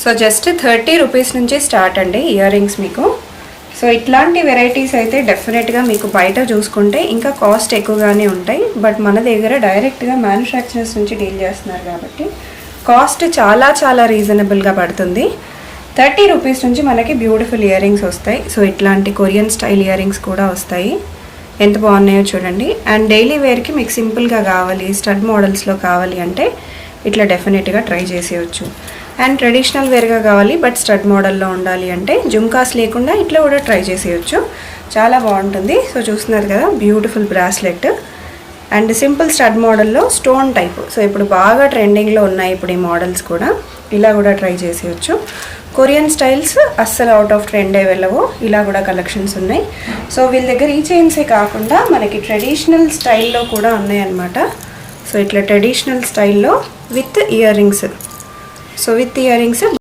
So just 30 rupees నుంచి start అండి ear rings మీకు. సో ఇట్లాంటి వెరైటీస్ అయితే డెఫినెట్గా మీకు బయట చూసుకుంటే ఇంకా కాస్ట్ ఎక్కువగానే ఉంటాయి. బట్ మన దగ్గర డైరెక్ట్గా మ్యానుఫ్యాక్చరర్స్ నుంచి డీల్ చేస్తున్నారు కాబట్టి కాస్ట్ చాలా చాలా రీజనబుల్గా పడుతుంది. 30 రూపీస్ నుంచి మనకి బ్యూటిఫుల్ ఇయర్ రింగ్స్ వస్తాయి. సో ఇట్లాంటి కొరియన్ స్టైల్ ఇయర్ రింగ్స్ కూడా వస్తాయి. ఎంత బాగున్నాయో చూడండి. అండ్ డైలీ వేర్కి మీకు సింపుల్గా కావాలి, స్టడ్ మోడల్స్లో కావాలి అంటే ఇట్లా డెఫినెట్గా ట్రై చేసేయచ్చు. అండ్ ట్రెడిషనల్ వేర్గా కావాలి బట్ స్టడ్ మోడల్లో ఉండాలి అంటే జుమ్కాస్ లేకుండా ఇట్లా కూడా ట్రై చేసేయచ్చు. చాలా బాగుంటుంది. సో చూస్తున్నారు కదా, beautiful bracelet and simple stud మోడల్లో స్టోన్ టైప్. సో ఇప్పుడు బాగా ట్రెండింగ్లో ఉన్నాయి ఇప్పుడు ఈ మోడల్స్ కూడా. ఇలా కూడా ట్రై చేసేయచ్చు. కొరియన్ స్టైల్స్ అస్సలు అవుట్ ఆఫ్ ట్రెండే వెళ్ళవు. ఇలా కూడా కలెక్షన్స్ ఉన్నాయి. సో వీళ్ళ దగ్గర ఈ చైన్సే కాకుండా మనకి ట్రెడిషనల్ స్టైల్లో కూడా ఉన్నాయన్నమాట. సో ఇట్లా ట్రెడిషనల్ స్టైల్లో with ear rings. So with ear rings